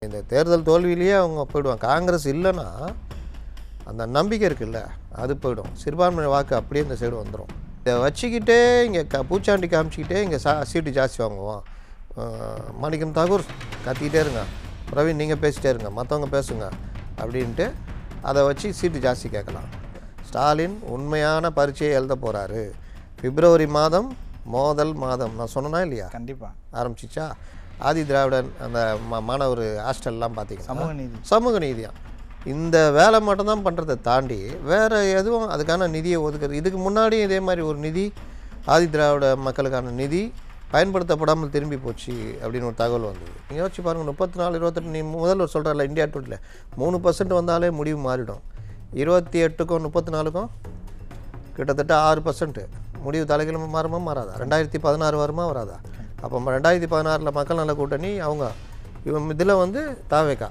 இந்த தேர்தல் தோல்வியிலேயே அவங்க போயிடுவாங்க. காங்கிரஸ் இல்லைன்னா அந்த நம்பிக்கை இருக்குல்ல, அது போயிடும். சிறுபான்மை வாக்கு அப்படியே இந்த சைடு வந்துடும். இதை வச்சுக்கிட்டே இங்கே பூச்சாண்டி காமிச்சிக்கிட்டே இங்கே சீட்டு ஜாஸ்தி வாங்குவோம். மாணிக்கம் தாகூர் கத்திக்கிட்டே இருங்க, பிரவீன் நீங்கள் பேசிகிட்டே இருங்க, மற்றவங்க பேசுங்க அப்படின்ட்டு அதை வச்சு சீட்டு ஜாஸ்தி கேட்கலாம். ஸ்டாலின் உண்மையான பரீட்சையை எழுத போகிறாரு. பிப்ரவரி மாதம் மோதல் மாதம் நான் சொன்னேன்னா இல்லையா? கண்டிப்பாக ஆரம்பிச்சிச்சா? ஆதி திராவிடன் அந்த மாணவர் ஹாஸ்டல்லாம் பார்த்தீங்கன்னா சமூக நீதியாக இந்த வேலை மட்டும்தான் பண்ணுறதை தாண்டி வேறு எதுவும் அதுக்கான நிதியை ஒதுக்குறது. இதுக்கு முன்னாடி இதே மாதிரி ஒரு நிதி ஆதி திராவிட மக்களுக்கான நிதி பயன்படுத்தப்படாமல் திரும்பி போச்சு அப்படின்னு ஒரு தகவல் வந்தது. நீங்கள் யோசிச்சு பாருங்கள், 34, 28 நீ முதல்வர் சொல்கிறார்ல இந்தியா டுவெண்ட்டியில் 3% வந்தாலே முடிவு மாறிடும். 28க்கும் 34க்கும் கிட்டத்தட்ட 6% முடிவு தலைகளும் மாறுமா மாறாதா? 2016 வருமா வராதா? அப்போ 2016 மக்கள் நல கூட்டணி அவங்க இதில் தாவேகா.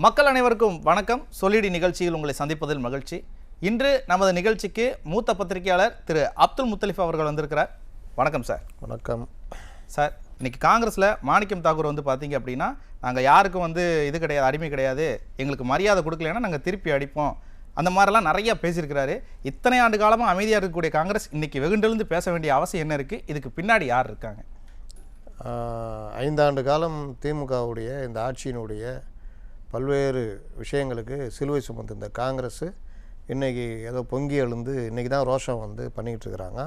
மக்கள் அனைவருக்கும் வணக்கம். சொல்லிடி நிகழ்ச்சியில் உங்களை சந்திப்பதில் மகிழ்ச்சி. இன்று நமது நிகழ்ச்சிக்கு மூத்த பத்திரிகையாளர் திரு அப்துல் முத்தலிஃப் அவர்கள் வந்திருக்கிறார். வணக்கம் சார். வணக்கம் சார். இன்றைக்கி காங்கிரஸில் மாணிக்கம் தாகூர் பார்த்தீங்க அப்படின்னா, நாங்கள் யாருக்கும் இது கிடையாது, அடிமை கிடையாது, எங்களுக்கு மரியாதை கொடுக்கலன்னா நாங்கள் திருப்பி அடிப்போம், அந்த மாதிரிலாம் நிறையா பேசியிருக்கிறாரு. இத்தனை ஆண்டு காலமாக அமைதியாக இருக்கக்கூடிய காங்கிரஸ் இன்றைக்கி வெகுண்டெழுந்து பேச வேண்டிய அவசியம் என்ன இருக்குது? இதுக்கு பின்னாடி யார் இருக்காங்க? 5 ஆண்டு காலம் திமுகவுடைய இந்த ஆட்சியினுடைய பல்வேறு விஷயங்களுக்கு சிலுவை சுமந்து இந்த காங்கிரஸ் இன்றைக்கி ஏதோ பொங்கி எழுந்து இன்றைக்கி தான் ரோஷம் பண்ணிக்கிட்டு இருக்கிறாங்க.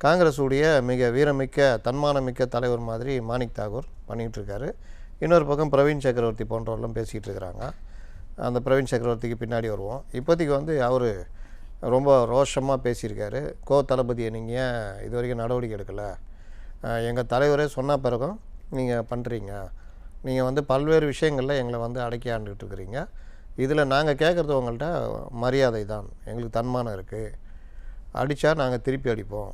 காங்கிரஸுடைய மிக வீரமிக்க தன்மானமிக்க தலைவர் மாதிரி மாணிக் தாகூர் பண்ணிகிட்டு இருக்காரு. இன்னொரு பக்கம் பிரவீன் சக்கரவர்த்தி போன்றவர்களும் பேசிகிட்டு இருக்கிறாங்க. அந்த பிரவீன் சக்கரவர்த்திக்கு பின்னாடி வருவோம். இப்போதைக்கு அவர் ரொம்ப ரோஷமாக பேசியிருக்காரு. தளபதியை நீங்கள் ஏன் இது வரைக்கும் நடவடிக்கை எடுக்கலை? எங்கள் தலைவரே சொன்ன பிறகும் நீங்கள் பண்ணுறீங்க. நீங்கள் பல்வேறு விஷயங்களில் எங்களை அடக்கி ஆண்டுகிட்டு இருக்கிறீங்க. இதில் நாங்கள் கேட்குறது உங்கள்கிட்ட மரியாதை தான், எங்களுக்கு தன்மானம் இருக்குது, அடித்தா நாங்கள் திருப்பி அடிப்போம்,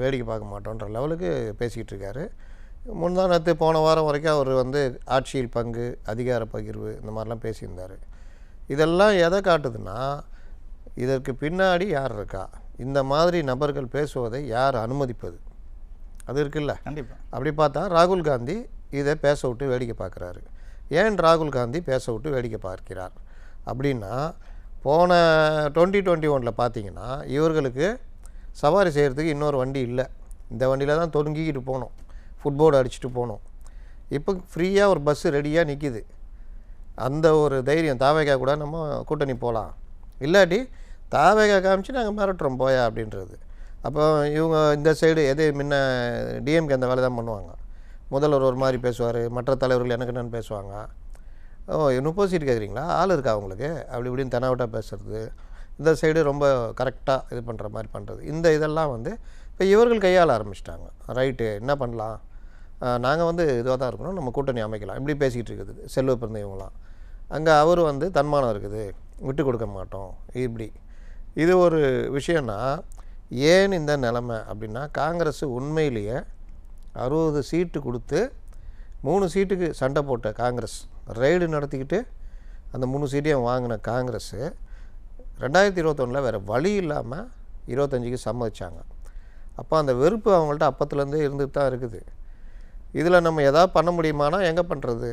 வேடிக்கை பார்க்க மாட்டோன்ற லெவலுக்கு பேசிக்கிட்டு இருக்காரு. முந்தானத்து போன வாரம் வரைக்கும் அவர் ஆட்சியில் பங்கு, அதிகார பகிர்வு இந்த மாதிரிலாம் பேசியிருந்தார். இதெல்லாம் எதை காட்டுதுன்னா, இதற்கு பின்னாடி யார் இருக்கா, இந்த மாதிரி நபர்கள் பேசுவதை யார் அனுமதிப்பது, அது இருக்குல்ல. கண்டிப்பாக. அப்படி பார்த்தா ராகுல் காந்தி இதை பேச விட்டு வேடிக்கை பார்க்குறாரு. ஏன் ராகுல் காந்தி பேச விட்டு வேடிக்கை பார்க்கிறார் அப்படின்னா, போன 2021 பார்த்தீங்கன்னா இவர்களுக்கு சவாரி செய்கிறதுக்கு இன்னொரு வண்டி இல்லை. இந்த வண்டியில் தான் தொங்கிக்கிட்டு போனோம், ஃபுட்போர்டு அடிச்சுட்டு போனோம். இப்போ ஃப்ரீயாக ஒரு பஸ்ஸு ரெடியாக நிற்கிது. அந்த ஒரு தைரியம் தாவேகா கூட நம்ம கூட்டணி போகலாம், இல்லாட்டி தாவேகா காமிச்சு நாங்கள் மிரட்டுறோம் போயா அப்படின்றது. அப்போ இவங்க இந்த சைடு எது முன்ன டிஎம்கே அந்த வேலை தான் பண்ணுவாங்க. முதல்வர் ஒரு மாதிரி பேசுவார், மற்ற தலைவர்கள் எனக்கு என்னென்னு பேசுவாங்க. 30 சீட்டு கேட்குறீங்களா, ஆள் இருக்கா அவங்களுக்கு, அப்படி இப்படின்னு தெனாவட்டாக பேசுகிறது. இந்த சைடு ரொம்ப கரெக்டாக இது பண்ணுற மாதிரி பண்ணுறது. இந்த இதெல்லாம் இப்போ இவர்கள் கையாள ஆரம்பிச்சிட்டாங்க. ரைட்டு, என்ன பண்ணலாம், நாங்கள் இதுவாக தான் இருக்கணும், நம்ம கூட்டணி அமைக்கலாம், இப்படி பேசிக்கிட்டு இருக்குது செல்வ பிறந்த இவங்களாம். அங்கே அவர் தன்மானம் இருக்குது, விட்டு கொடுக்க மாட்டோம் இப்படி. இது ஒரு விஷயம்னா ஏன் இந்த நிலைமை அப்படின்னா, காங்கிரஸ் உண்மையிலேயே 60 சீட்டு கொடுத்து 3 சீட்டுக்கு சண்டை போட்ட காங்கிரஸ், ரைடு நடத்திக்கிட்டு அந்த 3 சீட்டையும் வாங்கின காங்கிரஸ் 2021 வேறு வழி இல்லாமல் 25க்கு சம்மதிச்சாங்க. அப்போ அந்த வெறுப்பு அவங்கள்ட்ட அப்பத்துலேருந்தே இருந்துட்டு தான் இருக்குது. இதில் நம்ம எதாவது பண்ண முடியுமானா எங்கே பண்ணுறது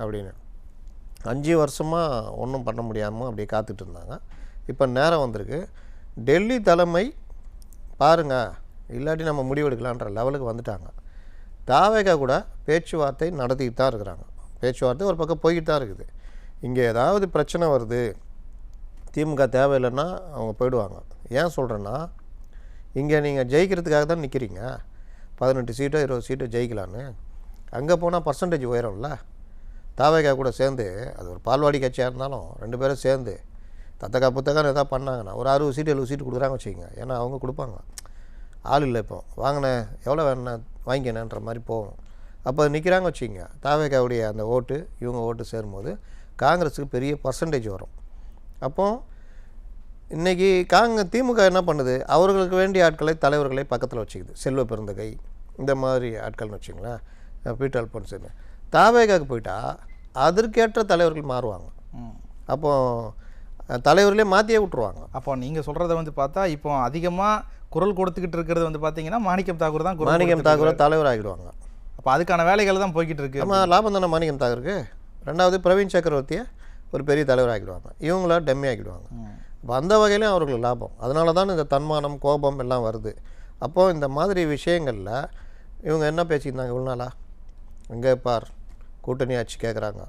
அப்படின்னு 5 வருஷமாக ஒன்றும் பண்ண முடியாமல் அப்படியே காத்துட்டு இருந்தாங்க. இப்போ நேரம் வந்திருக்கு. டெல்லி தலைமை பாருங்கள், இல்லாட்டி நம்ம முடிவெடுக்கலான்ற லெவலுக்கு வந்துட்டாங்க. தாவேகா கூட பேச்சுவார்த்தை நடத்திக்கிட்டு தான் இருக்கிறாங்க. பேச்சுவார்த்தை ஒரு பக்கம் போய்கிட்டு தான் இருக்குது. இங்கே ஏதாவது பிரச்சனை வருது, திமுக தேவையில்லைன்னா அவங்க போயிடுவாங்க. ஏன் சொல்கிறேன்னா, இங்கே நீங்கள் ஜெயிக்கிறதுக்காக தான் நிற்கிறீங்க. 18 சீட்டோ 20 சீட்டோ ஜெயிக்கலான்னு. அங்கே போனால் பர்சன்டேஜ் உயரும்ல. தாவேகா கூட சேர்ந்து, அது ஒரு பால்வாடி கட்சியாக இருந்தாலும் 2 பேரும் சேர்ந்து தத்தக்கா புத்தகான்னு எதாவது பண்ணாங்கன்னா ஒரு 60 சீட்டு 70 சீட்டு கொடுக்குறாங்க வச்சுக்கோங்க. ஏன்னா அவங்க கொடுப்பாங்க, ஆள் இல்லை. இப்போ வாங்கின எவ்வளோ வேணும் வாங்கினேன்ற மாதிரி போகும். அப்போ நிற்கிறாங்க வச்சுக்கோங்க. தாவேகாவுடைய அந்த ஓட்டு இவங்க ஓட்டு சேரும்போது காங்கிரஸுக்கு பெரிய பர்சன்டேஜ் வரும். அப்போது இன்றைக்கி திமுக என்ன பண்ணுது, அவர்களுக்கு வேண்டிய ஆட்களை தலைவர்களை பக்கத்தில் வச்சுக்குது. செல்வ பெருந்தகை இந்த மாதிரி ஆட்கள்னு வச்சுங்களேன், பீட்டர் அல்போன்ஸ்னு. தாவேகாவுக்கு போயிட்டால் அதற்கேற்ற தலைவர்கள் மாறுவாங்க. அப்போது தலைவர்களே மாற்றியே விட்ருவாங்க. அப்போ நீங்கள் சொல்கிறத வந்து பார்த்தா இப்போ அதிகமாக குரல் கொடுத்துக்கிட்டு இருக்கிறது வந்து பார்த்தீங்கன்னா மாணிக்கம் தாக்கூர் தான். மாணிக்கம் தாக்கூரை தலைவர் ஆகிடுவாங்க. அப்போ அதுக்கான வேலைகள் தான் போய்கிட்டு இருக்கு. நம்ம லாபம் தானே மாணிக்கம் தாக்கூருக்கு. ரெண்டாவது பிரவீன் சக்கரவர்த்தியை ஒரு பெரிய தலைவர் ஆகிடுவாங்க, இவங்கள டம்மி ஆகிடுவாங்க. அப்போ அந்த வகையிலையும் அவர்களுக்கு லாபம். அதனால தான் இந்த தன்மானம் கோபம் எல்லாம் வருது. அப்போது இந்த மாதிரி விஷயங்களில் இவங்க என்ன பேசியிருந்தாங்க இவ்வளோ நாளா? இங்கே பார் கூட்டணி ஆட்சி கேட்குறாங்க,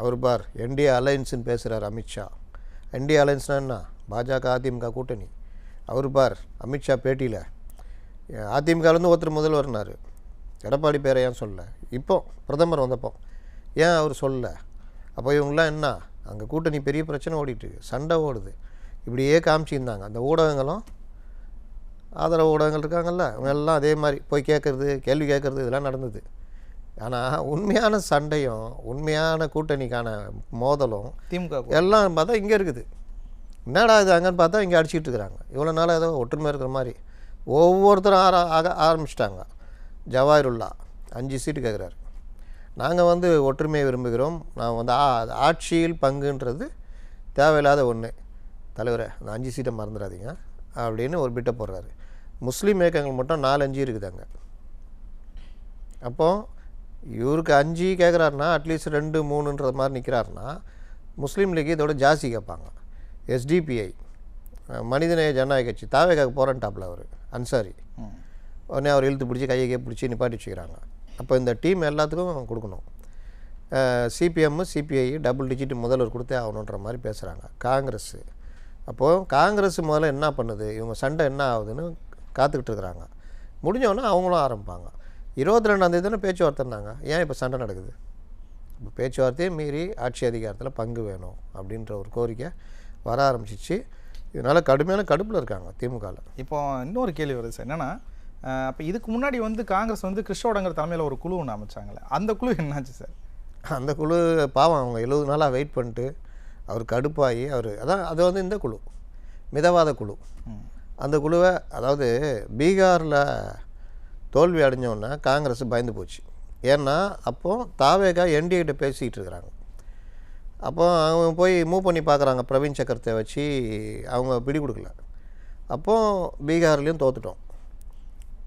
அவர் பார் என்டிஏ அலையன்ஸுன்னு பேசுகிறார் அமித்ஷா. என்டிஏ அலையன்ஸ்னால் என்ன? பாஜக அதிமுக கூட்டணி. அவர் பார் அமித்ஷா பேட்டியில் அதிமுகலேருந்து ஒருத்தர் முதல்வர்னார், எடப்பாடி பேரை ஏன் சொல்ல? இப்போ பிரதமர் வந்தப்போ ஏன் அவர் சொல்ல? அப்போ இவங்களாம் என்ன, அங்கே கூட்டணி பெரிய பிரச்சனை ஓடிட்டுருக்கு, சண்டை ஓடுது, இப்படியே காமிச்சிருந்தாங்க. அந்த ஊடகங்களும் ஆதரவு ஊடகங்கள் இருக்காங்கல்ல, அவங்க எல்லாம் அதே மாதிரி போய் கேட்குறது, கேள்வி கேட்குறது, இதெல்லாம் நடந்தது. ஆனால் உண்மையான சண்டையும் உண்மையான கூட்டணிக்கான மோதலும் திமுக எல்லாம் பார்த்தா இங்கே இருக்குது. என்னடா இது அங்கேன்னு பார்த்தா இங்கே அடிச்சுக்கிட்டு இருக்கிறாங்க. இவ்வளோ நாளாக ஏதோ ஒற்றுமை இருக்கிற மாதிரி ஒவ்வொருத்தரும் ஆரம்பிச்சிட்டாங்க. ஜவாஹிருல்லா 5 சீட்டு கேட்குறாரு. நாங்கள் வந்து ஒற்றுமையை விரும்புகிறோம், நான் வந்து ஆட்சியில் பங்குன்றது தேவையில்லாத ஒன்று தலைவரை, அந்த 5 சீட்டை மறந்துடாதீங்க அப்படின்னு ஒரு பிட்டை போடுறாரு. முஸ்லீம் இயக்கங்கள் மட்டும் 4-5 இருக்குதாங்க. அப்போது இவருக்கு 5 கேட்குறாருன்னா அட்லீஸ்ட் 2-3ன்ற மாதிரி நிற்கிறாருன்னா முஸ்லீம் லீக் இதோட ஜாஸ்தி கேட்பாங்க. எஸ்டிபிஐ மனிதநேய ஜனநாயக கட்சி தாவேக்காக போகிறேன்டாப்பில் அவர் அன்சாரி, உடனே அவர் இழுத்து பிடிச்சி கையை பிடிச்சி நிப்பாட்டி வச்சுக்கிறாங்க. அப்போ இந்த டீம் எல்லாத்துக்கும் கொடுக்கணும். சிபிஎம் சிபிஐ டபுள் டிஜிட் முதல்வர் கொடுத்தே ஆகணுன்ற மாதிரி பேசுகிறாங்க காங்கிரஸ். அப்போது காங்கிரஸ் முதல்ல என்ன பண்ணுது, இவங்க சண்டை என்ன ஆகுதுன்னு காத்துக்கிட்டு இருக்கிறாங்க. முடிஞ்சோடனே அவங்களும் ஆரம்பிப்பாங்க. 22ஆம் தானே பேச்சுவார்த்தைன்னாங்க, ஏன் இப்போ சண்டை நடக்குது? இப்போ பேச்சுவார்த்தையை மீறி ஆட்சி அதிகாரத்தில் பங்கு வேணும் அப்படின்ற ஒரு கோரிக்கை வர ஆரம்பிச்சிச்சு. இதனால் கடுமையான கடுப்பில் இருக்காங்க திமுகவில். இப்போ இன்னொரு கேள்வி வருது சார், என்னென்னா அப்போ இதுக்கு முன்னாடி வந்து காங்கிரஸ் வந்து கிருஷ்ணோடங்கிற தலைமையில் ஒரு குழு ஒன்று அமைச்சாங்களே, அந்த குழு என்னாச்சு சார்? அந்த குழு பாவம், அவங்க 70 நாளாக வெயிட் பண்ணிட்டு அவர் கடுப்பாகி அது வந்து இந்த குழு மிதவாத குழு. அந்த குழுவை அதாவது பீகாரில் தோல்வி அடைஞ்சோன்னா காங்கிரஸ் பயந்து போச்சு. ஏன்னா அப்போது தாவேகா என்டிஏகிட்ட பேசிக்கிட்டு இருக்கிறாங்க. அப்போ அவங்க போய் மூவ் பண்ணி பார்க்குறாங்க, பிரவீன் சக்கரத்தை வச்சு அவங்க பிடி கொடுக்கல. அப்போது பீகார்லேயும் தோத்துட்டோம்,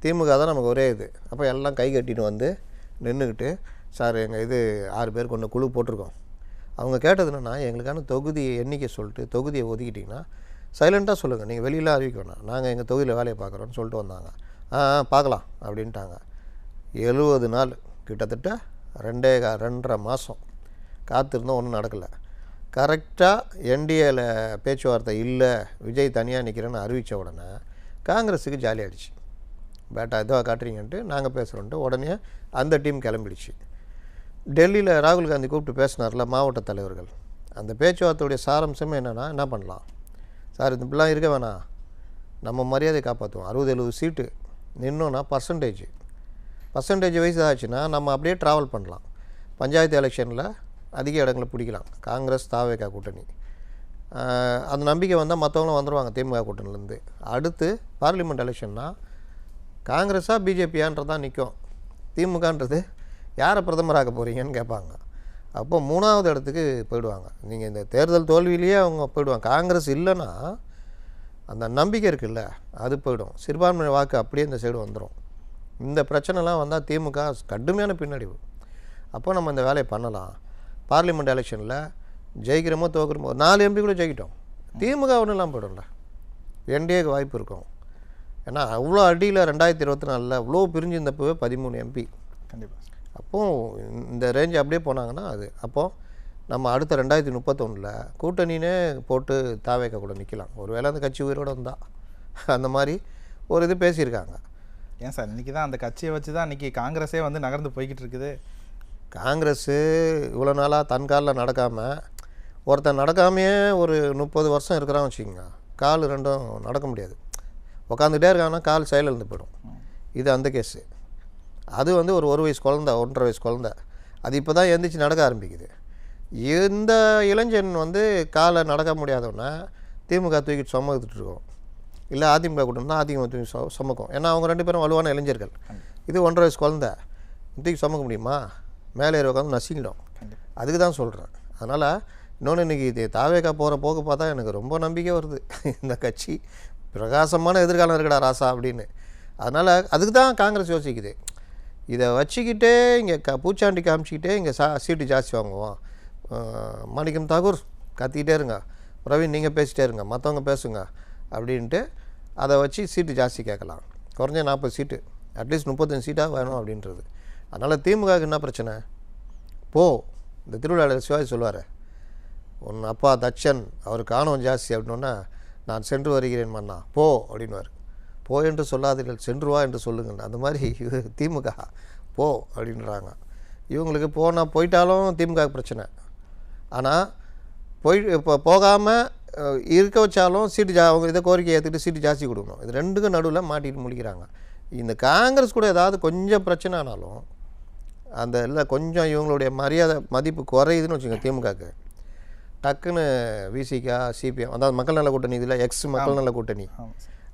திமுக தான் நமக்கு ஒரே இது. அப்போ எல்லாம் கை கட்டிட்டு வந்து நின்றுக்கிட்டு, சார் எங்கள் இது 6 பேர் கொண்ட குழு போட்டிருக்கோம். அவங்க கேட்டது என்னென்னா, எங்களுக்கான தொகுதி எண்ணிக்கை சொல்லிட்டு தொகுதியை ஒதுக்கிட்டிங்கன்னா சைலண்ட்டாக சொல்லுங்கள், நீங்கள் வெளியில் அறிவிக்க வேணாம், நாங்கள் எங்கள் தொகுதியில் வேலையை பார்க்குறோன்னு சொல்லிட்டு வந்தாங்க. பார்க்கலாம் அப்படின்ட்டாங்க. 70 நாள் கிட்டத்தட்ட 2.5 மாதம் காத்திருந்தோம், ஒன்றும் நடக்கலை. கரெக்டாக என்டிஏவில் பேச்சுவார்த்தை இல்லை, விஜய் தனியாக நிற்கிறேன்னு அறிவித்த உடனே காங்கிரஸுக்கு ஜாலி ஆகிடுச்சு. பேட்டா இதுவாக காட்டுறீங்கன்ட்டு நாங்கள் பேசுகிறோன்ட்டு உடனே அந்த டீம் கிளம்பிடுச்சு. டெல்லியில் ராகுல் காந்தி கூப்பிட்டு பேசினார்ல மாவட்ட தலைவர்கள், அந்த பேச்சுவார்த்தையுடைய சாரம்சமே என்னென்னா, என்ன பண்ணலாம் சார், இந்த இப்படிலாம் இருக்க வேணாம், நம்ம மரியாதையை காப்பாற்றுவோம். 60-70 சீட்டு நின்னோன்னா பர்சன்டேஜ் வைஸ் ஆச்சுன்னா நம்ம அப்படியே ட்ராவல் பண்ணலாம். பஞ்சாயத்து எலெக்ஷனில் அதிக இடங்களை பிடிக்கலாம் காங்கிரஸ் தாவேகா கூட்டணி. அந்த நம்பிக்கை வந்தால் மற்றவங்களும் வந்துடுவாங்க திமுக கூட்டணிலேருந்து. அடுத்து பார்லிமெண்ட் எலெக்ஷன்னா காங்கிரஸாக பிஜேபியான்றதான் நிற்கும். திமுகன்றது யாரை பிரதமராக்க போகிறீங்கன்னு கேட்பாங்க. அப்போ 3வது இடத்துக்கு போயிடுவாங்க. நீங்கள் இந்த தேர்தல் தோல்வியிலேயே அவங்க போயிடுவாங்க. காங்கிரஸ் இல்லைன்னா அந்த நம்பிக்கை இருக்குல்ல, அது போயிடும். சிறுபான்மை வாக்கு அப்படியே இந்த சைடு வந்துடும். இந்த பிரச்சனைலாம் வந்தால் திமுக கடுமையான பின்னடைவு. அப்போ நம்ம இந்த வேலையை பண்ணலாம். பார்லிமெண்ட் எலெக்ஷனில் ஜெயிக்கிறோமோ தோக்குறோமோ 4 எம்பி கூட ஜெயிக்கிட்டோம், திமுக ஒன்றுலாம் போயிடும்ல, என்டிஏக்கு வாய்ப்பு இருக்கும். ஏன்னா அவ்வளோ அடியில் 2024 அவ்வளோ பிரிஞ்சு இருந்தப்போவே 13 எம்பி கண்டிப்பாக. அப்போது இந்த ரேஞ்சு அப்படியே போனாங்கன்னா அது அப்போது நம்ம அடுத்த 2031 கூட்டணினே போட்டு தாவேக்கா கூட நிற்கலாம். ஒருவேளை அந்த கட்சி உயிரோடு வந்தால் அந்த மாதிரி ஒரு இது பேசியிருக்காங்க. ஏன் சார் இன்றைக்கி தான் அந்த கட்சியை வச்சு தான் இன்றைக்கி காங்கிரஸே வந்து நகர்ந்து போய்கிட்டு இருக்குது. காங்கிரஸு இவ்வளோ நாளாக தன் காலில் நடக்காமல், ஒருத்தன் நடக்காமையே ஒரு 30 வருஷம் இருக்கிறான்னு வச்சுக்கோங்க, கால் ரெண்டும் நடக்க முடியாது, உட்காந்துட்டே இருக்காங்கன்னா கால் செயல் இருந்து போயிடும். இது அந்த கேஸு. அது வந்து ஒரு 1 வயசு குழந்த, 1.5 வயசு குழந்த, அது இப்போ தான் எழுந்திரிச்சு நடக்க ஆரம்பிக்குது. இந்த இளைஞன் வந்து காலை நடக்க முடியாதவனா திமுக தூக்கிட்டு சுமந்துட்டுருக்கோம், இல்லை அதிமுக கூட்டம் தான் அதிமுக தூக்கி சுமக்கும். ஏன்னா அவங்க 2 பேரும் வலுவான இளைஞர்கள். இது 1.5 வயசு குழந்த தூக்கி சுமக்க முடியுமா? மேலே ஏறி உட்காந்து நசிக்கிடும். அதுக்கு தான் சொல்கிறேன். அதனால் இன்னொன்று இன்றைக்கி இது தாவேக்கா போகிற போக்கு பார்த்தா எனக்கு ரொம்ப நம்பிக்கை வருது. இந்த கட்சி பிரகாசமான எதிர்காலம் இருக்குடா ராசா அப்படின்னு. அதனால் அதுக்கு தான் காங்கிரஸ் யோசிக்குது. இதை வச்சுக்கிட்டே இங்கே பூச்சாண்டி காமிச்சிக்கிட்டே இங்கே சீட்டு ஜாஸ்தி வாங்குவோம். மாணிக்கம் தாகூர் கத்திக்கிட்டே இருங்க, பிரவீன் நீங்கள் பேசிகிட்டே இருங்க, மற்றவங்க பேசுங்க அப்படின்ட்டு அதை வச்சு சீட்டு ஜாஸ்தி கேட்கலாம். குறைஞ்ச 40 சீட்டு, அட்லீஸ்ட் 35 சீட்டாக வேணும் அப்படின்றது. அதனால் திமுகவுக்கு என்ன பிரச்சனை? போ, இந்த திருவிழாவில் சிவாஜி சொல்லுவார், உன் அப்பா தச்சன் அவருக்கு ஆணவம் ஜாஸ்தி அப்படின்னா நான் சென்று வருகிறேன் மன்னா போ அப்படின்வார். போ என்று சொல்லாதீர்கள், சென்று வா என்று சொல்லுங்கள். அந்த மாதிரி இது திமுக போ அப்படின்றாங்க. இவங்களுக்கு போயிட்டாலும் திமுக பிரச்சனை. ஆனால் இப்போ போகாமல் இருக்க வச்சாலும் சீட்டு அவங்க இதை கோரிக்கை ஏற்றுக்கிட்டு சீட்டு ஜாஸ்தி கொடுக்கணும். இது ரெண்டுக்கும் நடுவில் மாட்டிட்டு முழிக்கிறாங்க. இந்த காங்கிரஸ் கூட ஏதாவது கொஞ்சம் பிரச்சனை ஆனாலும் அந்த இல்லை கொஞ்சம் இவங்களுடைய மதிப்பு குறையுதுன்னு வச்சுக்கோங்க திமுகவுக்கு, டக்குன்னு விசிகா சிபிஎம் அதாவது மக்கள் நல கூட்டணி, இதில் எக்ஸ் மக்கள் நல கூட்டணி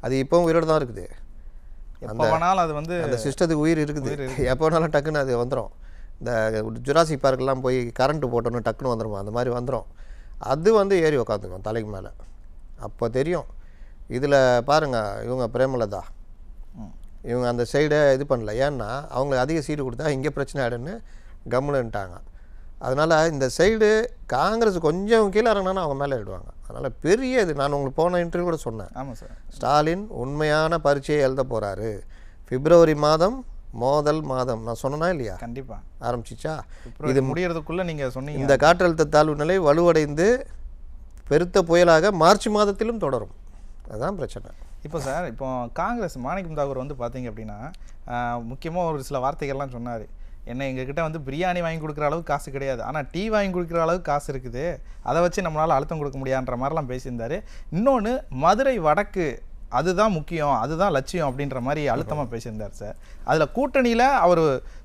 அது இப்போவும் உயிரோடு தான் இருக்குது. அந்த சிஸ்டத்துக்கு உயிர் இருக்குது. எப்போ வேணாலும் டக்குன்னு அது வந்துடும். இந்த ஜுராசிக் பார்க்கெல்லாம் போய் கரண்ட்டு போட்டோன்னு டக்குன்னு வந்துடுமா, அந்த மாதிரி வந்துடும். அது ஏறி உக்காந்துக்கும் தலைக்கு மேலே. அப்போ தெரியும். இதில் பாருங்கள், இவங்க பிரேமலதா இவங்க அந்த சைடை இது பண்ணல. ஏன்னா அவங்களுக்கு அதிக சீட்டு கொடுத்தா இங்கே பிரச்சனை ஆகிடுன்னு கம்முன்னுட்டாங்க. அதனால் இந்த சைடு காங்கிரஸ் கொஞ்சம் கீழே இறங்கினா அவங்க மேலே எழுடுவாங்க. அதனால் பெரிய இது நான் உங்களுக்கு போன இன்டர்வியூ கூட சொன்னேன். ஆமாம் சார், ஸ்டாலின் உண்மையான பரீட்சையை எழுத போகிறாரு. பிப்ரவரி மாதம் மோதல் மாதம் நான் சொன்னேனா இல்லையா? கண்டிப்பாக ஆரம்பிச்சிச்சா? இது முடியறதுக்குள்ளே நீங்கள் சொன்னீங்க. இந்த காற்றழுத்த தாழ்வு நிலை வலுவடைந்து பெருத்த புயலாக மார்ச் மாதத்திலும் தொடரும். அதுதான் பிரச்சனை. இப்போ சார், இப்போ காங்கிரஸ் மாணிக்கம் தாகூர் பார்த்தீங்க அப்படின்னா முக்கியமாக ஒரு சில வார்த்தைகள்லாம் சொன்னார். என்ன எங்ககிட்ட பிரியாணி வாங்கி கொடுக்குற அளவுக்கு காசு கிடையாது, ஆனால் டீ வாங்கி கொடுக்குற அளவுக்கு காசு இருக்குது, அதை வச்சு நம்மளால் அழுத்தம் கொடுக்க முடியாதுன்ற மாதிரிலாம் பேசியிருந்தார். இன்னொன்று மதுரை வடக்கு அதுதான் முக்கியம், அதுதான் லட்சியம் அப்படின்ற மாதிரி அழுத்தமாக பேசியிருந்தார் சார். அதில் கூட்டணியில் அவர்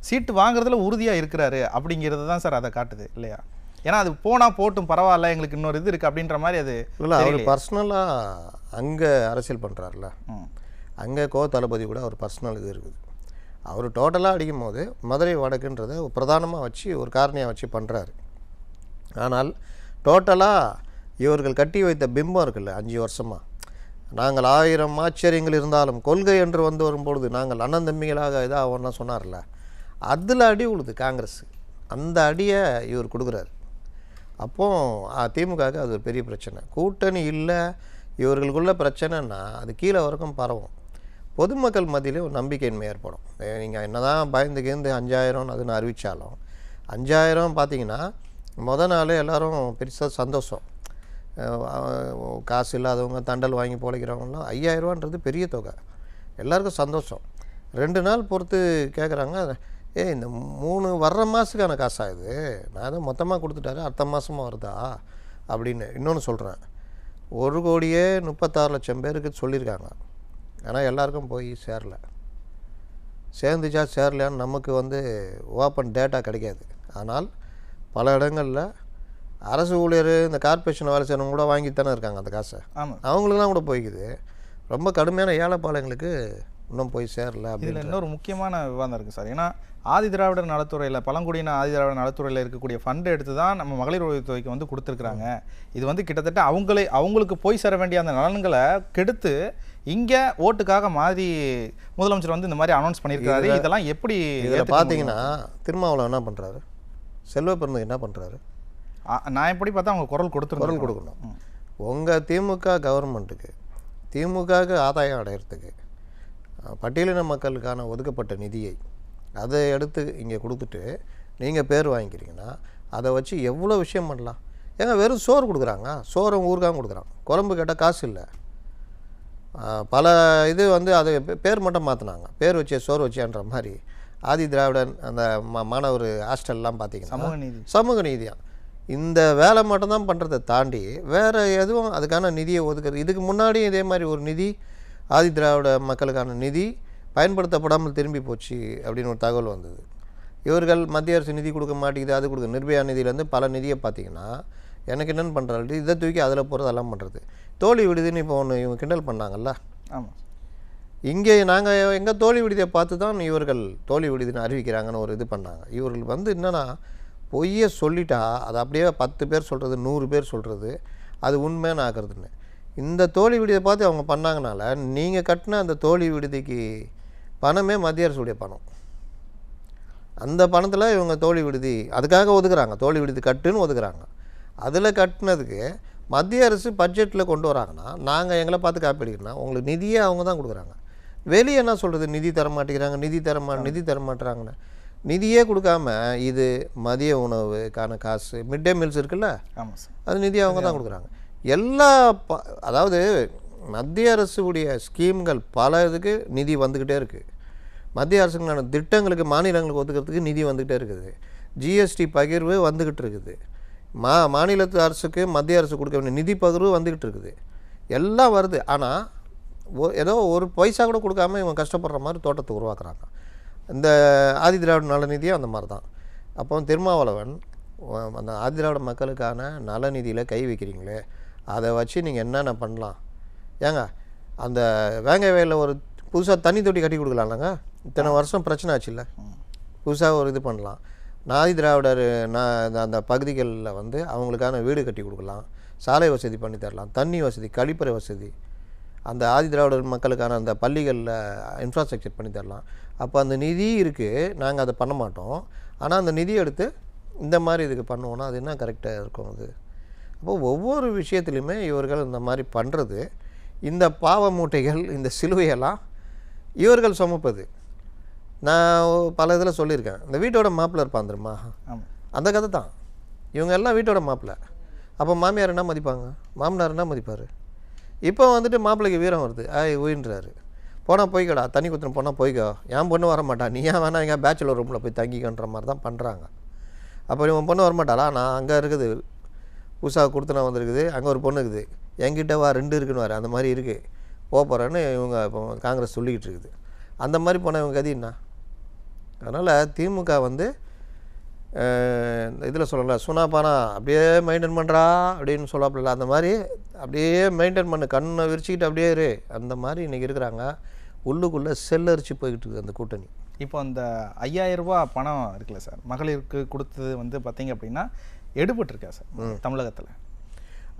சீட்டு வாங்குறதுல உறுதியாக இருக்கிறாரு அப்படிங்கிறது தான் சார் அதை காட்டுது இல்லையா? ஏன்னா அது போனால் போட்டும் பரவாயில்ல, எங்களுக்கு இன்னொரு இது இருக்குது அப்படின்ற மாதிரி அது இல்லை. அவர் பர்சனலாக அங்கே அரசியல் பண்ணுறாருல, அங்கே தளபதி கூட அவர் பர்சனல் இது இருக்குது. அவர் டோட்டலாக அடிக்கும் போது மதுரை வடக்குன்றதை பிரதானமாக வச்சு ஒரு காரணியாக வச்சு பண்ணுறாரு. ஆனால் டோட்டலாக இவர்கள் கட்டி வைத்த பிம்பம் இருக்குல்ல 5 வருஷமாக, நாங்கள் 1000 ஆச்சரியங்கள் இருந்தாலும் கொள்கை என்று வரும்பொழுது நாங்கள் அண்ணன் தம்பிகளாக இதாக ஒன்றா சொன்னார்ல, அதில் அடி உழுது காங்கிரஸ். அந்த அடியை இவர் கொடுக்குறாரு. அப்போது திமுகவுக்கு அது ஒரு பெரிய பிரச்சனை. கூட்டணி இல்லை, இவர்களுக்குள்ள பிரச்சனைன்னா அது கீழே வரைக்கும் பரவும். பொதுமக்கள் மத்தியிலே ஒரு நம்பிக்கையின்மை ஏற்படும். நீங்கள் என்ன தான் பயந்துக்கேந்து 5000 அதுன்னு அறிவித்தாலும் 5000 பார்த்தீங்கன்னா நாளே எல்லோரும் பெருசாக சந்தோஷம். காசு இல்லாதவங்க தண்டல் வாங்கி பிழைக்கிறவங்களாம் 5000 ரூபான்றது பெரிய தொகை, எல்லாருக்கும் சந்தோஷம். 2 நாள் பொறுத்து கேட்குறாங்க, இந்த 3 வர்ற மாதத்துக்கான காசா இது, நான் எதுவும் மொத்தமாக கொடுத்துட்டாரு அடுத்த மாதமாக வருதா அப்படின்னு. இன்னொன்று சொல்கிறேன், 1,36,00,000 பேருக்கு சொல்லியிருக்காங்க. ஆனால் எல்லாருக்கும் போய் சேரல. சேர்ந்துச்சா சேரலையான்னு நமக்கு ஓப்பன் டேட்டா கிடைக்காது. ஆனால் பல இடங்களில் அரசு ஊழியர் இந்த கார்பரேஷன் வேலை செய்கிறவங்க கூட வாங்கித்தானே இருக்காங்க அந்த காசை. அவங்களுக்குலாம் கூட போய்க்குது. ரொம்ப கடுமையான ஏழைப்பாளையங்களுக்கு இன்னும் போய் சேரல. இதில் இன்னொரு முக்கியமான விவாதம் இருக்குது சார். ஏன்னா ஆதி திராவிடர் நலத்துறையில், பழங்குடியின ஆதி திராவிடர் நலத்துறையில் இருக்கக்கூடிய ஃபண்டு எடுத்து தான் நம்ம மகளிர் உதவித்தொகைக்கு கொடுத்துருக்குறாங்க. இது கிட்டத்தட்ட அவங்களுக்கு போய் சேர வேண்டிய அந்த நலன்களை கெடுத்து இங்கே ஓட்டுக்காக மாதிரி முதலமைச்சர் இந்த மாதிரி அனௌன்ஸ் பண்ணியிருக்காரு. இதெல்லாம் எப்படி பார்த்தீங்கன்னா திருமாவளவன் என்ன பண்ணுறாரு, செல்வ பிறந்தது என்ன பண்ணுறாரு, நான் எப்படி பார்த்தா அவங்க குரல் கொடுக்கணும். உங்கள் திமுக கவர்மெண்ட்டுக்கு திமுகவுக்கு ஆதாயம் அடையிறதுக்கு பட்டியலின மக்களுக்கான ஒதுக்கப்பட்ட நிதியை அதை எடுத்து இங்கே கொடுத்துட்டு நீங்கள் பேர் வாங்கிக்கிறீங்கன்னா அதை வச்சு எவ்வளோ விஷயம் பண்ணலாம். ஏங்க வெறும் சோறு கொடுக்குறாங்க, சோறு ஊறுகாயும் கொடுக்குறான், குழம்பு கேட்டால் காசு இல்லை. பல இது அதை பேர் மட்டும் மாற்றினாங்க, பேர் வச்சே சோறு வச்சேன்ற மாதிரி. ஆதி திராவிடன் அந்த மாணவர் ஹாஸ்டல்லாம் பார்த்தீங்கன்னா சமூக நீதியாக இந்த வேலை மட்டும்தான் பண்ணுறதை தாண்டி வேறு எதுவும் அதுக்கான நிதியை ஒதுக்குறது. இதுக்கு முன்னாடியும் இதே மாதிரி ஒரு நிதி ஆதி திராவிட மக்களுக்கான நிதி பயன்படுத்தப்படாமல் திரும்பி போச்சு அப்படின்னு ஒரு தகவல் வந்தது. இவர்கள் மத்திய அரசு நிதி கொடுக்க மாட்டேங்குது, அது கொடுக்க நிர்பயா நிதியிலேருந்து பல நிதியை பார்த்திங்கன்னா எனக்கு என்னென்னு பண்ணுறாரு, இதை தூக்கி அதில் போகிறது அதெல்லாம் பண்ணுறது. தோழி விடுதின்னு இப்போ ஒன்று இவங்க கிண்டல் பண்ணாங்கல்ல. ஆமாம், இங்கே நாங்கள் எங்கள் தோழி விடுதியை பார்த்து தான் இவர்கள் தோழி விடுதின்னு அறிவிக்கிறாங்கன்னு ஒரு இது பண்ணாங்க. இவர்கள் என்னென்னா பொய்யை சொல்லிட்டா அது அப்படியே 10 பேர் சொல்கிறது 100 பேர் சொல்கிறது அது உண்மையான ஆக்குறதுன்னு. இந்த தோழி விடுதியை பார்த்து அவங்க பண்ணாங்கனால நீங்கள் கட்டின அந்த தோழி விடுதிக்கு பணமே மத்திய அரசுடைய பணம். அந்த பணத்தில் இவங்க தோழி விடுதி அதுக்காக ஒதுக்குறாங்க, தோழி விடுதி கட்டுன்னு ஒதுக்குறாங்க. அதில் கட்டினதுக்கு மத்திய அரசு பட்ஜெட்டில் கொண்டு வராங்கன்னா நாங்கள் எங்களை பார்த்து காப்பி அடிக்கிறோன்னா உங்களுக்கு நிதியே அவங்க தான் கொடுக்குறாங்க. வெளியே என்ன சொல்கிறது, நிதி தர மாட்டேங்கிறாங்க, நிதி தர மாட்டேறாங்கன்னு. நிதியே கொடுக்காம இது மதிய உணவுக்கான காசு மிட் டே மீல்ஸ் இருக்குல்ல, ஆமாம் சார், அது நிதி அவங்க தான் கொடுக்குறாங்க. எல்லா அதாவது மத்திய அரசுடைய ஸ்கீம்கள் பல இதுக்கு நிதி வந்துக்கிட்டே இருக்குது. மத்திய அரசுக்கான திட்டங்களுக்கு மாநிலங்களுக்கு ஒதுக்கிறதுக்கு நிதி வந்துக்கிட்டே இருக்குது. ஜிஎஸ்டி பகிர்வு வந்துக்கிட்டு இருக்குது. மாநிலத்து அரசுக்கு மத்திய அரசு கொடுக்க வேண்டிய நிதி பகிர்வு வந்துக்கிட்டு இருக்குது. எல்லாம் வருது. ஆனால் ஏதோ ஒரு பைசா கூட கொடுக்காம இவங்க கஷ்டப்படுற மாதிரி தோட்டத்தை உருவாக்குறாங்க. இந்த ஆதி திராவிட நலநிதியும் அந்த மாதிரி தான். அப்போ திருமாவளவன் அந்த ஆதி திராவிட மக்களுக்கான நலநிதியில் கை வைக்கிறீங்களே, அதை வச்சு நீங்கள் என்னென்ன பண்ணலாம்? ஏங்க அந்த வேங்கை வயலில் ஒரு புதுசாக தண்ணி தொட்டி கட்டி கொடுக்கலாம்லங்க. இத்தனை வருஷம் பிரச்சனை ஆச்சு இல்லை, புதுசாக ஒரு இது பண்ணலாம். ஆதி திராவிடர் அந்த பகுதிகளில் வந்து அவங்களுக்கான வீடு கட்டி கொடுக்கலாம், சாலை வசதி பண்ணி தரலாம், தண்ணி வசதி, கழிப்பறை வசதி, அந்த ஆதி திராவிடர் மக்களுக்கான அந்த பள்ளிகளில் இன்ஃப்ராஸ்ட்ரக்சர் பண்ணி தரலாம். அப்போ அந்த நிதி இருக்குது, நாங்கள் அதை பண்ண மாட்டோம். ஆனால் அந்த நிதியை எடுத்து இந்த மாதிரி இதுக்கு பண்ணுவோன்னா அது என்ன கரெக்டாக இருக்கும்? அது அப்போது ஒவ்வொரு விஷயத்துலையுமே இவர்கள் இந்த மாதிரி பண்ணுறது, இந்த பாவ மூட்டைகள், இந்த சிலுவையெல்லாம் இவர்கள் சுமப்பது. நான் பல இதில் சொல்லியிருக்கேன், இந்த வீட்டோட மாப்பிள்ளை இருப்பான் தெரியுமா, அந்த கதை தான். இவங்க எல்லாம் வீட்டோட மாப்பிள்ளை. அப்போ மாமியார் என்ன மதிப்பாங்க, மாமனார் என்ன மதிப்பார்? இப்போ வந்துட்டு மாப்பிள்ளைக்கு வீரம் வருது, உயின்றாரு. போனால் போய்க்கடா, தண்ணி குத்துன்னு போனால் போய்க்கோ, என் பொண்ணு வரமாட்டா, நீ ஏன் வேணா எங்கள் பேச்சுலர் ரூமில் போய் தங்கிக்கன்ற மாதிரி தான் பண்ணுறாங்க. அப்போ இவன் பொண்ணு வரமாட்டாளா, நான் அங்கே இருக்குது புதுசாக கொடுத்துனா வந்துருக்குது, அங்கே ஒரு பொண்ணு இருக்குது, என்கிட்ட வா 2 இருக்குன்னு வர, அந்த மாதிரி இருக்குது, போகிறேன்னு இவங்க இப்போ காங்கிரஸ் சொல்லிக்கிட்டு இருக்குது. அந்த மாதிரி போனால் இவங்க கதி என்ன? அதனால் திமுக வந்து இதில் சொல்லல, சுனாப்பானா அப்படியே மெயின்டைன் பண்ணுறா அப்படின்னு சொல்லாப்பில்ல, அந்த மாதிரி அப்படியே மெயின்டைன் பண்ணு, கண்ணை விரிச்சிக்கிட்டு அப்படியே இரு, அந்த மாதிரி இன்றைக்கி இருக்கிறாங்க. உள்ளுக்குள்ளே செல்லரிச்சு போய்கிட்டு இருக்குது அந்த கூட்டணி. இப்போ அந்த 5000 ரூபாய் பணம் இருக்குல்ல சார், மகளிருக்கு கொடுத்தது வந்து பார்த்தீங்க அப்படின்னா எடுபட்டுருக்கா சார் தமிழகத்தில்?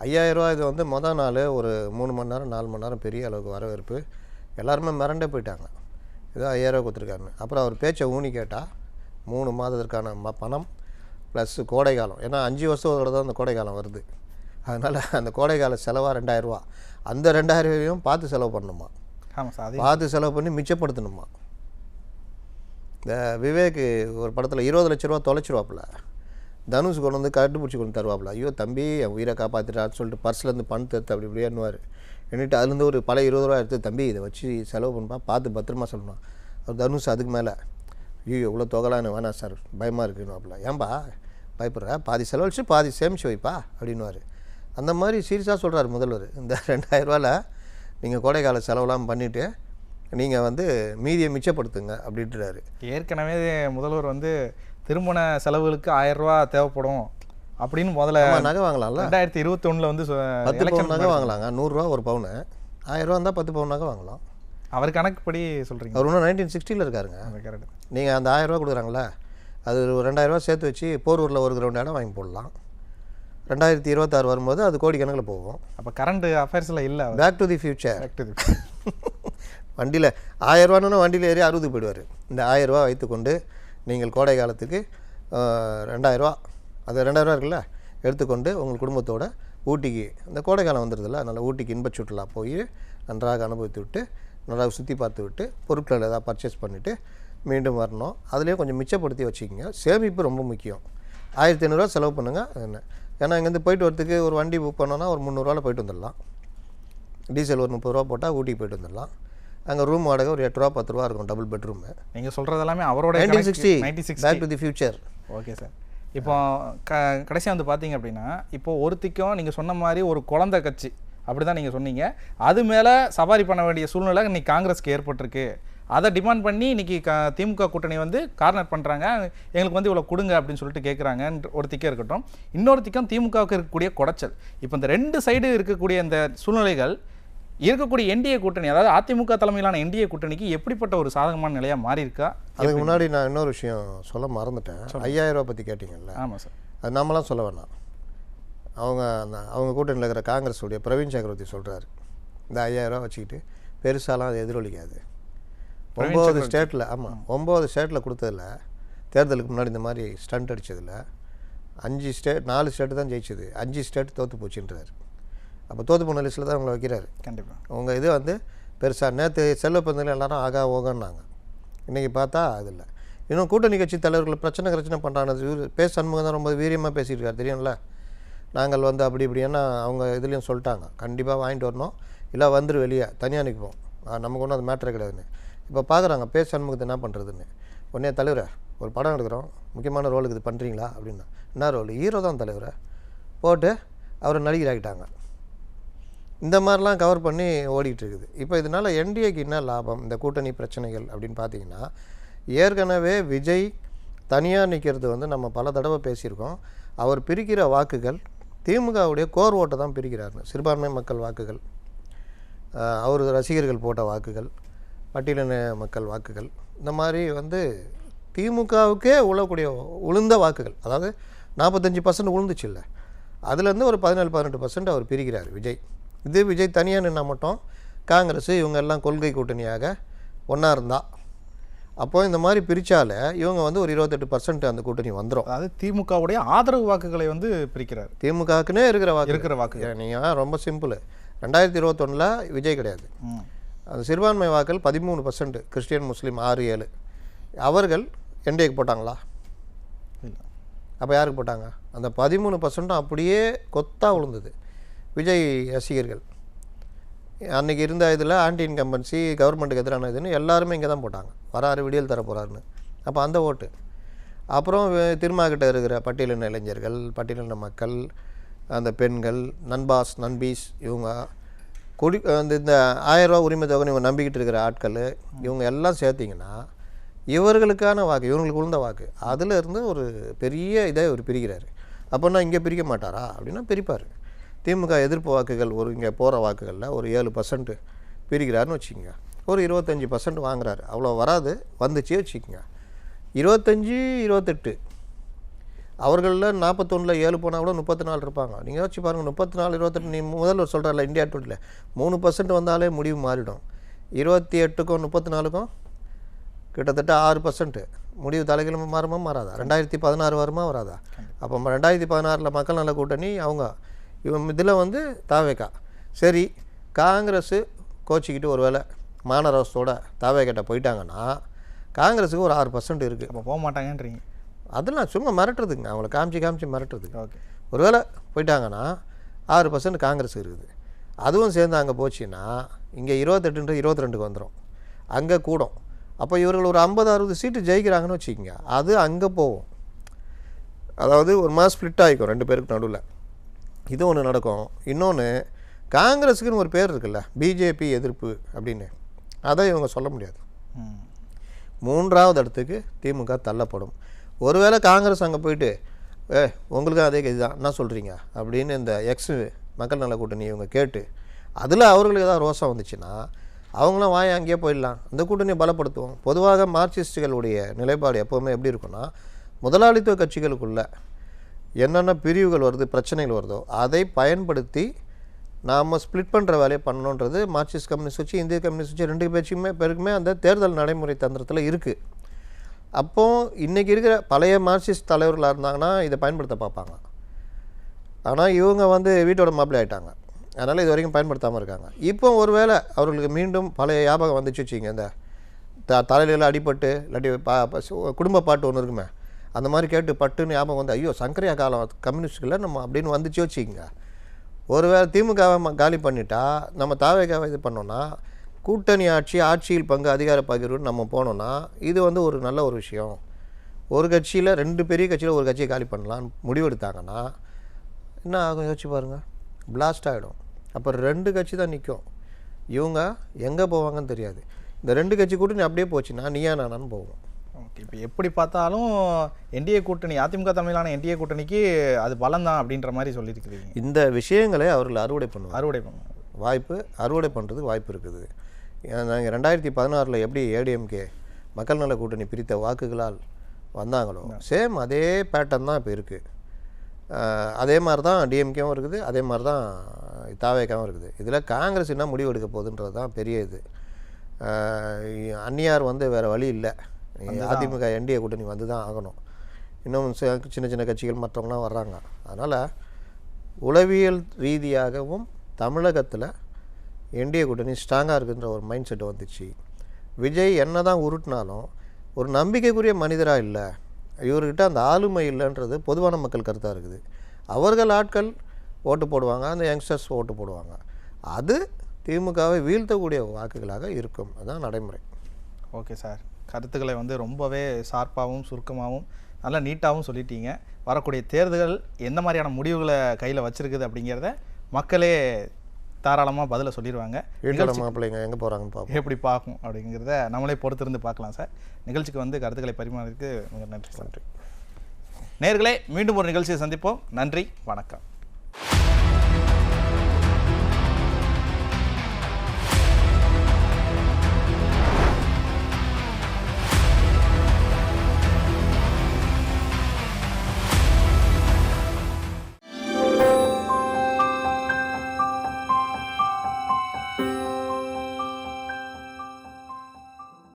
5000 ரூபா இது வந்து மொதல் நாள் ஒரு 3 மணி நேரம் 4 மணி நேரம் பெரிய அளவுக்கு வரவேற்பு, எல்லாருமே மிரண்டே போயிட்டாங்க, ஏதோ 5000 ரூபா கொடுத்துருக்காருன்னு. அப்புறம் அவர் பேச்சை ஊனி கேட்டால் 3 மாதத்திற்கான பணம் ப்ளஸ் கோடை காலம், ஏன்னா 5 வருஷத்தோட தான் அந்த கோடை காலம் வருது. அதனால் அந்த கோடை கால செலவாக 2000 ரூபா, அந்த 2000 ரூபாயும் பார்த்து செலவு பண்ணணுமா, ஆமாம் சார், பார்த்து செலவு பண்ணி மிச்சப்படுத்தணுமா. இந்த விவேக் ஒரு படத்தில் 20 லட்ச ரூபா தொலைச்சிருவாப்புல, தனுஷ் கொண்டு வந்து கட்டுப்பிடிச்சி கொண்டு தருவாப்புல, ஐயோ தம்பி என் உயிரை காப்பாற்றிட்டான்னு சொல்லிட்டு பர்ஸ்லேருந்து பணத்தை எடுத்து அப்படி இப்படியே எண்ணுவார். எண்ணிட்டு அதுலேருந்து ஒரு பழைய 20 ரூபா எடுத்து, தம்பி இதை வச்சு செலவு பண்ணுப்பா, பார்த்து பத்திரமா சொல்லணும். அவர் தனுஷ் அதுக்கு மேலே, ஐயோ எவ்வளோ தொகைலான்னு வேணாம் சார் பயமாக இருக்குன்னுவாப்புல, ஏன்பா பயப்படுற, பாதி செலவழிச்சு பாதி சேமிச்சு வைப்பா அப்படின்வார். அந்த மாதிரி சீரியஸாக சொல்கிறார் முதல்வர். இந்த 2000 ரூபாயில் நீங்கள் கோடைக்கால செலவெல்லாம் பண்ணிவிட்டு நீங்கள் வந்து மீதியை மிச்சப்படுத்துங்க அப்படின்றாரு. ஏற்கனவே முதல்வர் வந்து திருமண செலவுகளுக்கு 1000 ரூபா தேவைப்படும் அப்படின்னு முதல்ல நகை வாங்கலாம்ல, 2021 வந்து 10 பவுன் நகை வாங்கலாங்க, 100 ரூபா ஒரு பவுனு, 1000 ரூபா இருந்தால் 10 பவுன் நகை வாங்கலாம். அவர் கணக்குப்படி சொல்கிறீங்க, அவர் இன்னும் 1960 இருக்காருங்க. கரெக்ட். நீங்கள் அந்த 1000 ரூபா கொடுக்குறாங்களே, அது ஒரு 2000 ரூபா சேர்த்து வச்சு போரூரில் ஒரு கிரவுண்ட் இடம் வாங்கி போடலாம். 2026 வரும்போது அது கோடிக்கணக்கில் போகும். அப்போ கரண்ட் அஃபேர்ஸில் இல்லை, பேக் டு தி ஃபியூச்சர். வண்டியில் 1000 ரூபான்னு வண்டியில் ஏறி 60 போயிடுவார். இந்த 1000 ரூபா வைத்துக்கொண்டு நீங்கள் கோடை காலத்துக்கு 2000 ரூபா, அது 2000 ரூபா இருக்குல்ல, எடுத்துக்கொண்டு உங்கள் குடும்பத்தோட ஊட்டிக்கு, இந்த கோடை காலம் வந்துடுதுல்ல, அதனால் ஊட்டிக்கு இன்ப சுற்றுலா போய் நன்றாக அனுபவித்து விட்டு நல்லா சுற்றி பார்த்து விட்டு பொருட்கள் ஏதாவது பர்ச்சேஸ் பண்ணிவிட்டு மீண்டும் வரணும். அதுலேயும் கொஞ்சம் மிச்சப்படுத்தி வச்சுக்கிங்க. சேமிப்பு ரொம்ப முக்கியம். 1500 ரூபா செலவு பண்ணுங்கள். என்ன, ஏன்னா இங்கேருந்து போயிட்டு வரத்துக்கு ஒரு வண்டி புக் பண்ணோன்னா ஒரு 300 ரூபாவில் போயிட்டு வந்துடலாம். டீசல் ஒரு 30 ரூபா போட்டால் ஊட்டிக்கு போயிட்டு வந்துடலாம். அங்கே ரூம் வாடகை ஒரு 8 ரூபா 10 ரூபா இருக்கும், டபுள் பெட்ரூமு. நீங்கள் சொல்கிறது எல்லாமே அவரோட 1960 back to the future. Okay sir. இப்போ கடைசியாக வந்து பார்த்தீங்க அப்படின்னா, இப்போ ஒருத்திக்கும் நீங்கள் சொன்ன மாதிரி ஒரு குழந்தை கட்சி அப்படி தான் நீங்கள் சொன்னீங்க, அது மேலே சவாரி பண்ண வேண்டிய சூழ்நிலை இன்றைக்கி காங்கிரஸ்க்கு ஏற்பட்டிருக்கு. அதை டிமாண்ட் பண்ணி இன்றைக்கி திமுக கூட்டணி வந்து கார்னர் பண்ணுறாங்க, எங்களுக்கு வந்து இவ்வளோ கொடுங்க அப்படின்னு சொல்லிட்டு கேட்குறாங்க. ஒருத்திக்கே இருக்கட்டும், இன்னொருத்திக்கும் திமுகவுக்கு இருக்கக்கூடிய குடைச்சல், இப்போ இந்த 2 சைடு இருக்கக்கூடிய இந்த சூழ்நிலைகள் இருக்கக்கூடிய என்டிஏ கூட்டணி, அதாவது அதிமுக தலைமையிலான என்டிஏ கூட்டணிக்கு எப்படிப்பட்ட ஒரு சாதகமான நிலையா மாறி இருக்கா? அதுக்கு முன்னாடி நான் இன்னொரு விஷயம் சொல்ல மறந்துட்டேன். 5000 ரூபா பற்றி கேட்டிங்கல்ல, ஆமாம் சார். அது நம்மளாம் சொல்ல வேணாம். அவங்க கூட்டணியில் இருக்கிற காங்கிரஸுடைய பிரவீன் சக்கரவர்த்தி சொல்கிறாரு, இந்த 5000 ரூபா வச்சுக்கிட்டு பெருசாலாம் அது எதிரொலிக்காது. 9 ஸ்டேட்டில், ஆமாம் 9 ஸ்டேட்டில் கொடுத்ததில் தேர்தலுக்கு முன்னாடி இந்த மாதிரி ஸ்டண்ட் அடித்ததில் 4 ஸ்டேட்டு தான் ஜெயிச்சது, 5 ஸ்டேட் தோற்று போச்சுன்றாரு. அப்போ தோற்று போன லிஸ்ட்டில் தான் அவங்களை வைக்கிறாரு. கண்டிப்பாக அவங்க இது வந்து பெருசாக நேற்று செல்வப்பந்தில் எல்லாரும் ஆகா ஓகன்னாங்க, இன்றைக்கி பார்த்தா அது இல்லை. இன்னும் கூட்டணி கட்சி தலைவர்கள் பிரச்சனை பண்ணுறாங்க. சண்முகம் தான் ரொம்ப வீரியமாக பேசிகிட்டு இருக்காரு, தெரியும்ல. நாங்கள் வந்து அப்படி இப்படின்னா அவங்க இதுலேயும் சொல்லிட்டாங்க, கண்டிப்பாக வாங்கிட்டு வரணும், இல்லை வந்துரு வெளியே தனியாக நிற்போம், நமக்கு ஒன்றும் அது மேட்ரே கிடையாதுன்னு. இப்போ பார்க்குறாங்க சண்முகத்தை என்ன பண்ணுறதுன்னு. உடனே தலைவரை ஒரு படம் எடுக்கிறோம், முக்கியமான ரோலுக்கு இது பண்ணுறீங்களா அப்படின்னா, என்ன ரோல்? ஹீரோ தான் தலைவரை போட்டு அவரை நடிகராகிட்டாங்க. இந்த மாதிரிலாம் கவர் பண்ணி ஓடிக்கிட்டு இருக்குது. இப்போ இதனால் என்டிஏக்கு என்ன லாபம் இந்த கூட்டணி பிரச்சனைகள் அப்படின்னு பார்த்தீங்கன்னா, ஏற்கனவே விஜய் தனியாக நிற்கிறது வந்து நம்ம பல தடவை பேசியிருக்கோம். அவர் பிரிக்கிற வாக்குகள் திமுகவுடைய கோர் ஓட்டை தான் பிரிக்கிறாருன்னு. சிறுபான்மை மக்கள் வாக்குகள், அவர் ரசிகர்கள் போட்ட வாக்குகள், பட்டியலின மக்கள் வாக்குகள், இந்த மாதிரி வந்து திமுகவுக்கே உளுந்த வாக்குகள், அதாவது 45% உளுந்துச்சு இல்லை, அதுலேருந்து ஒரு 17-18% அவர் பிரிக்கிறார் விஜய். இது விஜய் தனியாக நின்னா மட்டும் காங்கிரஸ் இவங்க எல்லாம் கொள்கை கூட்டணியாக ஒன்றா இருந்தால், அப்போது இந்த மாதிரி பிரித்தாலே இவங்க வந்து ஒரு 28% அந்த கூட்டணி வந்துடும். அதாவது திமுகவுடைய ஆதரவு வாக்குகளை வந்து பிரிக்கிறார். திமுகவுக்குன்னே இருக்கிற வாக்கு நீங்கள் ரொம்ப சிம்பிள். 2021 விஜய் கிடையாது, அந்த சிறுபான்மை வாக்கள் 13%, கிறிஸ்டியன் முஸ்லீம் 6-7, அவர்கள் என்டிஏக்கு போட்டாங்களா? அப்போ யாருக்கு போட்டாங்க? அந்த 13% அப்படியே கொத்தா விழுந்தது விஜய் ரசிகர்கள். அன்றைக்கி இருந்த இதில் ஆன்டி இன்கம்பன்சி, கவர்மெண்ட்டுக்கு எதிரான இதுன்னு எல்லாருமே இங்கே தான் போட்டாங்க, வராரு விடியல் தர போகிறாருன்னு. அப்போ அந்த ஓட்டு. அப்புறம் திருமாக்கிட்ட இருக்கிற பட்டியலின இளைஞர்கள், பட்டியலின மக்கள், அந்த பெண்கள், நண்பீஸ், இவங்க இந்த 1000 ரூபா உரிமை தொகை இவங்க நம்பிக்கிட்டு இருக்கிற ஆட்கள், இவங்க எல்லாம் சேர்த்திங்கன்னா இவர்களுக்கான வாக்கு, இவங்களுக்கு உளுந்த வாக்கு, அதில் இருந்து ஒரு பெரிய இதை இவர் பிரிக்கிறார். அப்போனா இங்கே பிரிக்க மாட்டாரா அப்படின்னா பிரிப்பார். திமுக எதிர்ப்பு வாக்குகள் இங்கே போகிற வாக்குகளில் ஒரு 7% பிரிக்கிறாருன்னு வச்சுக்கோங்க. ஒரு 25% வாங்குறாரு, அவ்வளோ வராது, வந்துச்சே வச்சுக்கோங்க. 25-28 அவர்களில் 41 7 போனால் கூட 34 இருப்பாங்க. நீங்கள் யோசிச்சு பாருங்கள், 34-28 நீ முதல்வர் சொல்கிறார்ல இந்தியா டூட்டில் 3% வந்தாலே முடிவு மாறிடும். 28க்கும் 34க்கும் கிட்டத்தட்ட 6% முடிவு தலைகிழமை மாறுமா மாறாதா? 2016 வருமா வராதா? அப்போ 2016 மக்கள் நல கூட்டணி அவங்க இதில் வந்து தாவேக்கா. சரி, காங்கிரஸ் கோச்சிக்கிட்டு ஒரு வேளை மாநரசோட தாவேக்கிட்ட போயிட்டாங்கன்னா காங்கிரஸுக்கு ஒரு 6% இருக்குது. அப்போ போக மாட்டாங்கன்றீங்க? அதெல்லாம் சும்மா மிரட்டுறதுங்க, அவங்கள காமிச்சு மிரட்டுறதுக்கு. ஓகே, ஒரு வேளை போயிட்டாங்கன்னா 6% காங்கிரஸ் இருக்குது. அதுவும் சேர்ந்து அங்கே போச்சுன்னா இங்கே 28-22க்கு வந்துடும், அங்கே கூடும். அப்போ இவர்கள் ஒரு 50-60 சீட்டு ஜெயிக்கிறாங்கன்னு வச்சுக்கோங்க, அது அங்கே போகும். அதாவது ஒரு மாதிரி ஸ்ப்ளிட் ஆகிக்கும் 2 பேருக்கு நடுவில். இது ஒன்று நடக்கும். இன்னொன்று, காங்கிரஸுக்குன்னு ஒரு பேர் இருக்குல்ல, பிஜேபி எதிர்ப்பு அப்படின்னு, அதை இவங்க சொல்ல முடியாது. 3வது இடத்துக்கு திமுக தள்ளப்படும். ஒருவேளை காங்கிரஸ் அங்கே போயிட்டு உங்களுக்கு அதே இதுதான் என்ன சொல்கிறீங்க அப்படின்னு இந்த மக்கள் நல கூட்டணி இவங்க கேட்டு அதில் அவர்களுக்கு ஏதாவது ரோசம் வந்துச்சுன்னா அவங்களாம் வாய் அங்கேயே போயிடலாம், அந்த கூட்டணியை பலப்படுத்துவோம். பொதுவாக மார்க்சிஸ்டுகளுடைய நிலைப்பாடு எப்போவுமே எப்படி இருக்குன்னா, முதலாளித்துவ கட்சிகளுக்குள்ள என்னென்ன பிரிவுகள் வருது, பிரச்சனைகள் வருதோ அதை பயன்படுத்தி நாம் ஸ்ப்ளிட் பண்ணுற வேலையை பண்ணணுன்றது மார்க்சிஸ்ட் கம்யூனிஸ்ட் கட்சி, இந்திய கம்யூனிஸ்ட் கட்சி 2 பேருக்குமே அந்த தேர்தல் நடைமுறை தந்திரத்தில் இருக்குது. அப்போது இன்றைக்கி இருக்கிற பழைய மார்க்சிஸ்ட் தலைவர்களாக இருந்தாங்கன்னா இதை பயன்படுத்த பார்ப்பாங்க. ஆனால் இவங்க வந்து வீட்டோட மாப்பிள்ளை ஆகிட்டாங்க, அதனால் இது வரைக்கும் பயன்படுத்தாமல் இருக்காங்க. இப்போ ஒருவேளை அவர்களுக்கு மீண்டும் பழைய ஞாபகம் வந்துச்சு வச்சுங்க, இந்த தலையில அடிபட்டு இல்லாட்டி குடும்ப பாட்டு ஒன்று இருக்குமே, அந்த மாதிரி கேட்டு பட்டுன்னு ஞாபகம் வந்து ஐயோ சங்கரையா காலம் கம்யூனிஸ்டுகளை நம்ம அப்படின்னு வந்துச்சு வச்சுக்கோங்க. ஒருவேளை திமுகவை காலி பண்ணிட்டா நம்ம தாவேக்காவை இது பண்ணோன்னா கூட்டணி ஆட்சியில் பங்கு, அதிகார பகிர்வுன்னு நம்ம போனோன்னா இது வந்து ஒரு நல்ல ஒரு விஷயம். ஒரு கட்சியில் 2 பெரிய கட்சியில் ஒரு கட்சியை காலி பண்ணலான்னு முடிவெடுத்தாங்கன்னா என்ன ஆகும் யோசிச்சு பாருங்கள், பிளாஸ்ட் ஆகிடும். அப்போ 2 கட்சி தான் நிற்கும், இவங்க எங்கே போவாங்கன்னு தெரியாது. இந்த 2 கட்சி கூட்டணி அப்படியே போச்சுன்னா நீயா நானான்னு போவோம். ஓகே, இப்போ எப்படி பார்த்தாலும் என்டிஏ கூட்டணி, அதிமுக தலைமையிலான என்டிஏ கூட்டணிக்கு அது பலம் தான் அப்படின்ற மாதிரி சொல்லியிருக்கிறீங்க. இந்த விஷயங்களை அவர்கள் அறுவடை பண்ணுவாங்க. வாய்ப்பு, அறுவடை பண்ணுறதுக்கு வாய்ப்பு இருக்குது. நாங்கள் 2016 எப்படி ஏடிஎம்கே மக்கள் நல கூட்டணி பிரித்த வாக்குகளால் வந்தாங்களோ சேம் அதே பேட்டர்ன் தான் இப்போ இருக்குது. அதே மாதிரி தான் டிஎம்கேவும் இருக்குது, அதே மாதிரி தான் தாவேக்காவும் இருக்குது. இதில் காங்கிரஸ் என்ன முடிவு எடுக்க போகுதுன்றது தான் பெரிய இது. அந்நியார் வேறு வழி இல்லை, அதிமுக என்டிஏ கூட்டணி வந்து தான் ஆகணும். இன்னும் சின்ன சின்ன கட்சிகள் மற்றவங்களாம் வர்றாங்க. அதனால் உளவியல் ரீதியாகவும் தமிழகத்தில் என்டிஏ கூட்டணி ஸ்ட்ராங்காக இருக்குன்ற ஒரு மைண்ட் செட்டு வந்துச்சு. விஜய் என்ன தான் உருட்டினாலும் ஒரு நம்பிக்கைக்குரிய மனிதராக இல்லை, இவர்கிட்ட அந்த ஆளுமை இல்லைன்றது பொதுவான மக்கள் கருத்தாக இருக்குது. அவர்கள் ஆட்கள் ஓட்டு போடுவாங்க, அந்த யங்ஸ்டர்ஸ் ஓட்டு போடுவாங்க. அது திமுகவை வீழ்த்தக்கூடிய வாக்குகளாக இருக்கும். அதுதான் நடைமுறை. ஓகே சார், கருத்துக்களை ரொம்பவே ஷார்ப்பாகவும் சுருக்கமாகவும் நல்லா நீட்டாகவும் சொல்லிட்டீங்க. வரக்கூடிய தேர்தல்கள் எந்த மாதிரியான முடிவுகளை கையில் வச்சுருக்குது அப்படிங்கிறத மக்களே தாராளமாக பதிலை சொல்லிடுவாங்க. வீட்டில் மாப்பிள்ளைங்க எங்கே போகிறாங்கன்னு பார்ப்போம், எப்படி பார்க்கும் அப்படிங்கிறத நம்மளே பொறுத்திருந்து பார்க்கலாம் சார். நிகழ்ச்சிக்கு கருத்துக்களை பரிமாறதுக்கு நன்றி. நேயர்களே, மீண்டும் ஒரு நிகழ்ச்சியை சந்திப்போம். நன்றி, வணக்கம்.